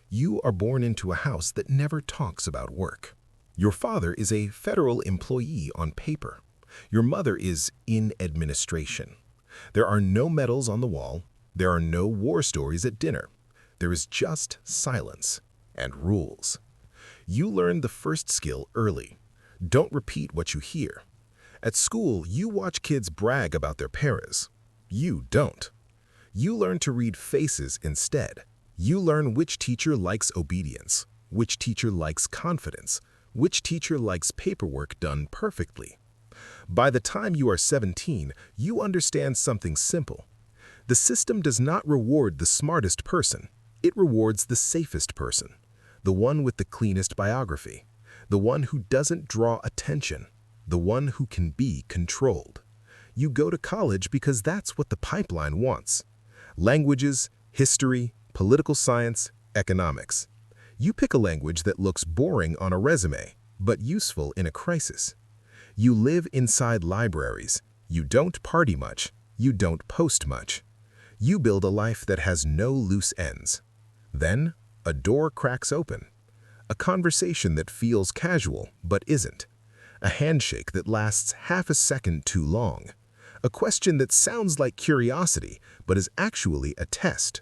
You are born into a house that never talks about work. Your father is a federal employee on paper. Your mother is in administration. There are no medals on the wall. There are no war stories at dinner. There is just silence and rules. You learn the first skill early. Don't repeat what you hear. At school, you watch kids brag about their paras. You don't. You learn to read faces instead. You learn which teacher likes obedience, which teacher likes confidence, which teacher likes paperwork done perfectly. By the time you are 17, you understand something simple. The system does not reward the smartest person. It rewards the safest person, the one with the cleanest biography, the one who doesn't draw attention, the one who can be controlled. You go to college because that's what the pipeline wants. Languages, history, political science, economics. You pick a language that looks boring on a resume, but useful in a crisis. You live inside libraries. You don't party much. You don't post much. You build a life that has no loose ends. Then, a door cracks open. A conversation that feels casual, but isn't. A handshake that lasts half a second too long. A question that sounds like curiosity, but is actually a test.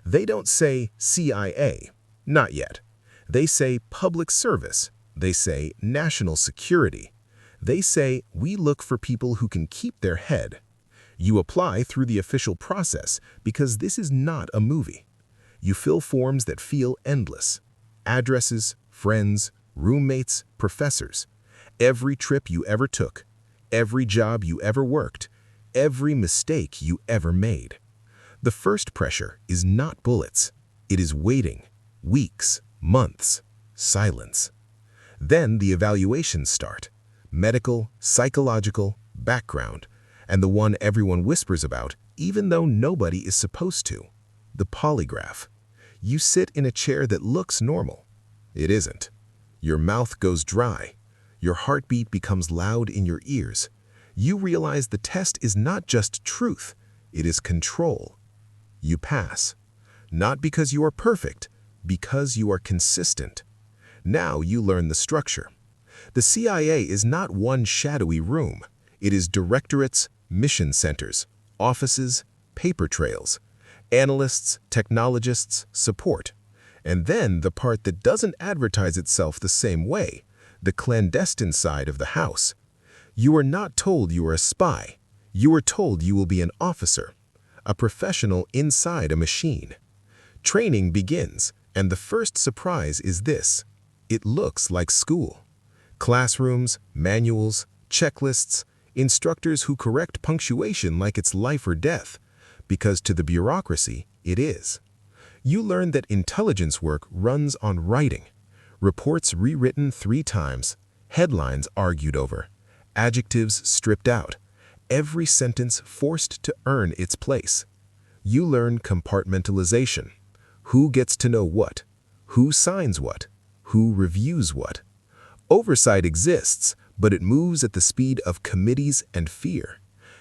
They don't say CIA, not yet. They say public service. They say national security. They say we look for people who can keep their head. You apply through the official process because this is not a movie. You fill forms that feel endless. Addresses, friends, roommates, professors. Every trip you ever took, every job you ever worked, every mistake you ever made. The first pressure is not bullets. It is waiting, weeks, months, silence. Then the evaluations start. Medical, psychological, background, and the one everyone whispers about, even though nobody is supposed to. The polygraph. You sit in a chair that looks normal. It isn't. Your mouth goes dry. Your heartbeat becomes loud in your ears. You realize the test is not just truth, it is control. You pass. Not because you are perfect, because you are consistent. Now you learn the structure. The CIA is not one shadowy room. It is directorates, mission centers, offices, paper trails, analysts, technologists, support. And then the part that doesn't advertise itself the same way, the clandestine side of the house. You are not told you are a spy. You are told you will be an officer, a professional inside a machine. Training begins, and the first surprise is this. It looks like school. Classrooms, manuals, checklists, instructors who correct punctuation like it's life or death, because to the bureaucracy, it is. You learn that intelligence work runs on writing, reports rewritten 3 times, headlines argued over, adjectives stripped out, every sentence forced to earn its place. You learn compartmentalization. Who gets to know what? Who signs what? Who reviews what? Oversight exists, but it moves at the speed of committees and fear.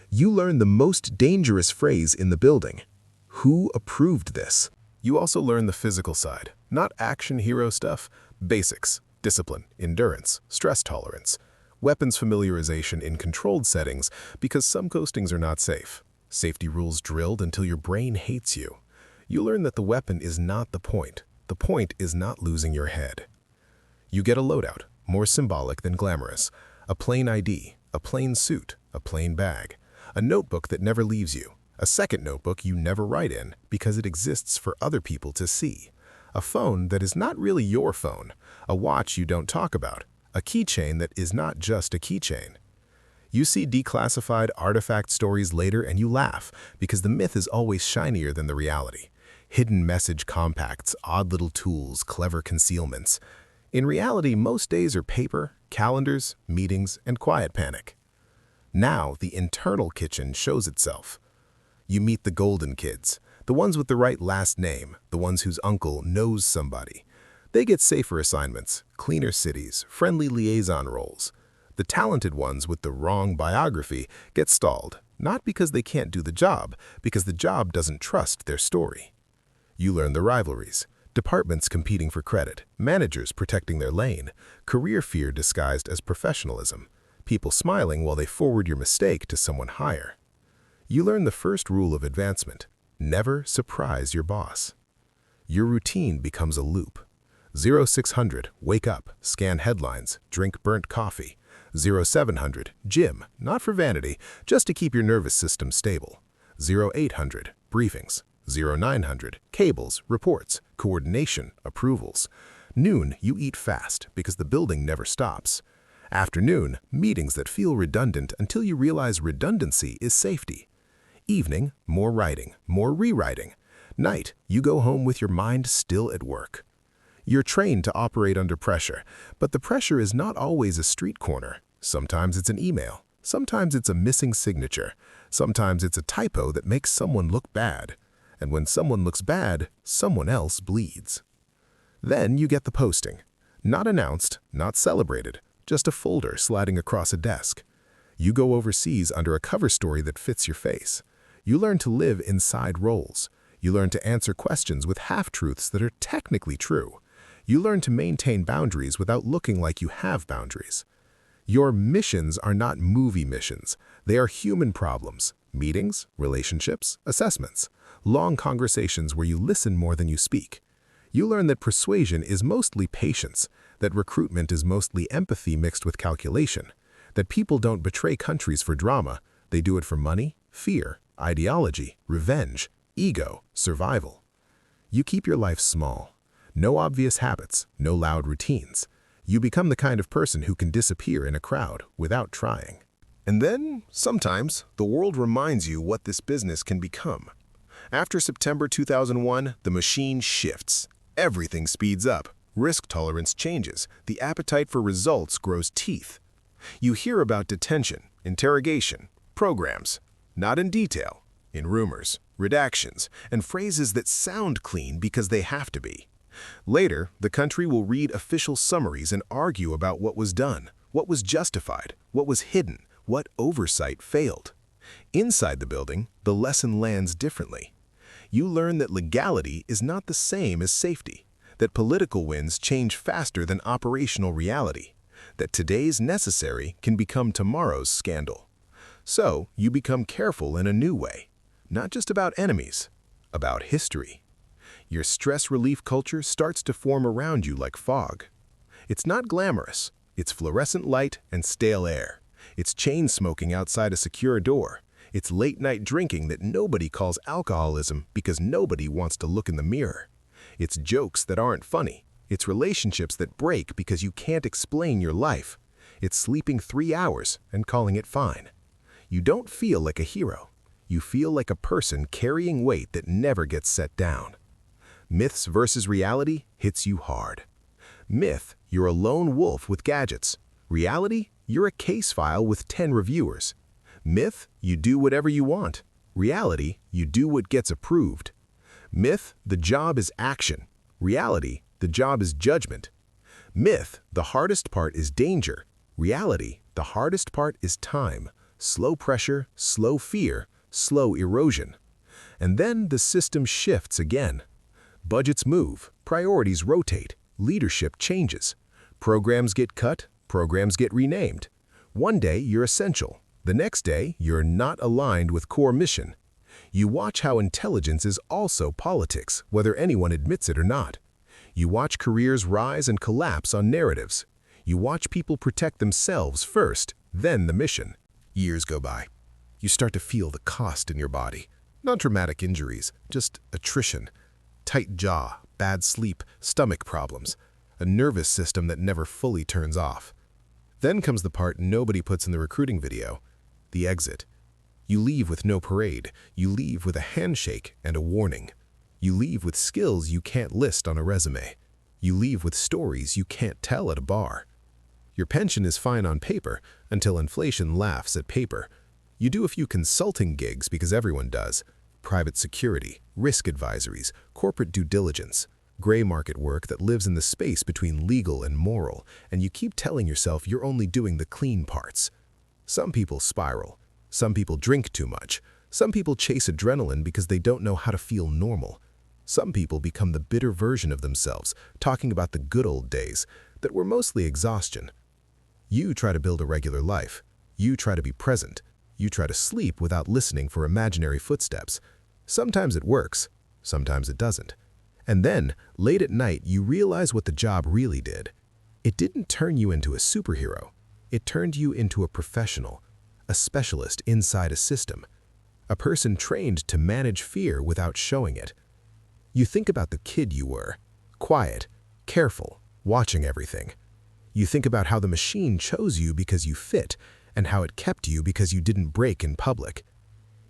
You learn the most dangerous phrase in the building. Who approved this? You also learn the physical side, not action hero stuff, basics, discipline, endurance, stress tolerance, weapons familiarization in controlled settings because some coastings are not safe. Safety rules drilled until your brain hates you. You learn that the weapon is not the point. The point is not losing your head. You get a loadout, more symbolic than glamorous. A plain ID, a plain suit, a plain bag. A notebook that never leaves you. A second notebook you never write in because it exists for other people to see. A phone that is not really your phone. A watch you don't talk about. A keychain that is not just a keychain. You see declassified artifact stories later and you laugh because the myth is always shinier than the reality. Hidden message compacts, odd little tools, clever concealments. In reality, most days are paper, calendars, meetings, and quiet panic. Now, the internal kitchen shows itself. You meet the golden kids, the ones with the right last name, the ones whose uncle knows somebody. They get safer assignments, cleaner cities, friendly liaison roles. The talented ones with the wrong biography get stalled, not because they can't do the job, because the job doesn't trust their story. You learn the rivalries, Departments competing for credit, managers protecting their lane, career fear disguised as professionalism, people smiling while they forward your mistake to someone higher. You learn the first rule of advancement: never surprise your boss. Your routine becomes a loop. 0600, wake up, scan headlines, drink burnt coffee. 0700, gym, not for vanity, just to keep your nervous system stable. 0800, briefings. 0900, cables, reports, coordination, approvals. Noon, you eat fast because the building never stops. Afternoon, meetings that feel redundant until you realize redundancy is safety. Evening, more writing, more rewriting. Night, you go home with your mind still at work. You're trained to operate under pressure, but the pressure is not always a street corner. Sometimes it's an email. Sometimes it's a missing signature. Sometimes it's a typo that makes someone look bad. And when someone looks bad, someone else bleeds. Then you get the posting. Not announced, not celebrated, just a folder sliding across a desk. You go overseas under a cover story that fits your face. You learn to live inside roles. You learn to answer questions with half-truths that are technically true. You learn to maintain boundaries without looking like you have boundaries. Your missions are not movie missions. They are human problems: meetings, relationships, assessments, long conversations where you listen more than you speak. You learn that persuasion is mostly patience, that recruitment is mostly empathy mixed with calculation, that people don't betray countries for drama. They do it for money, fear, ideology, revenge, ego, survival. You keep your life small. No obvious habits, no loud routines. You become the kind of person who can disappear in a crowd without trying. And then, sometimes, the world reminds you what this business can become. After September 2001, the machine shifts. Everything speeds up. Risk tolerance changes. The appetite for results grows teeth. You hear about detention, interrogation, programs, not in detail, in rumors, redactions, and phrases that sound clean because they have to be. Later, the country will read official summaries and argue about what was done, what was justified, what was hidden, what oversight failed. Inside the building, the lesson lands differently. You learn that legality is not the same as safety, that political winds change faster than operational reality, that today's necessary can become tomorrow's scandal. So, you become careful in a new way, not just about enemies, about history. Your stress relief culture starts to form around you like fog. It's not glamorous. It's fluorescent light and stale air. It's chain smoking outside a secure door. It's late-night drinking that nobody calls alcoholism because nobody wants to look in the mirror. It's jokes that aren't funny. It's relationships that break because you can't explain your life. It's sleeping 3 hours and calling it fine. You don't feel like a hero. You feel like a person carrying weight that never gets set down. Myths versus reality hits you hard. Myth, you're a lone wolf with gadgets. Reality, you're a case file with 10 reviewers. Myth, you do whatever you want. Reality, you do what gets approved. Myth, the job is action. Reality, the job is judgment. Myth, the hardest part is danger. Reality, the hardest part is time. Slow pressure, slow fear, slow erosion. And then the system shifts again. Budgets move, priorities rotate, leadership changes. Programs get cut, programs get renamed. One day you're essential. The next day you're not aligned with core mission. You watch how intelligence is also politics, whether anyone admits it or not. You watch careers rise and collapse on narratives. You watch people protect themselves first, then the mission. Years go by. You start to feel the cost in your body. Not dramatic injuries, just attrition. Tight jaw, bad sleep, stomach problems. A nervous system that never fully turns off. Then comes the part nobody puts in the recruiting video, the exit. You leave with no parade. You leave with a handshake and a warning. You leave with skills you can't list on a resume. You leave with stories you can't tell at a bar. Your pension is fine on paper until inflation laughs at paper. You do a few consulting gigs because everyone does. Private security, risk advisories, corporate due diligence, gray market work that lives in the space between legal and moral, and you keep telling yourself you're only doing the clean parts. Some people spiral. Some people drink too much. Some people chase adrenaline because they don't know how to feel normal. Some people become the bitter version of themselves, talking about the good old days that were mostly exhaustion. You try to build a regular life. You try to be present. You try to sleep without listening for imaginary footsteps. Sometimes it works, sometimes it doesn't. And then, late at night, you realize what the job really did. It didn't turn you into a superhero. It turned you into a professional, a specialist inside a system, a person trained to manage fear without showing it. You think about the kid you were, quiet, careful, watching everything. You think about how the machine chose you because you fit, and how it kept you because you didn't break in public.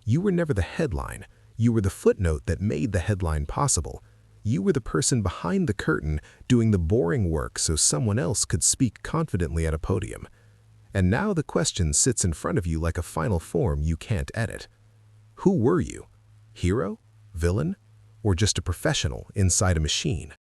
You were never the headline. You were the footnote that made the headline possible. You were the person behind the curtain doing the boring work so someone else could speak confidently at a podium. And now the question sits in front of you like a final form you can't edit. Who were you? Hero? Villain? Or just a professional inside a machine?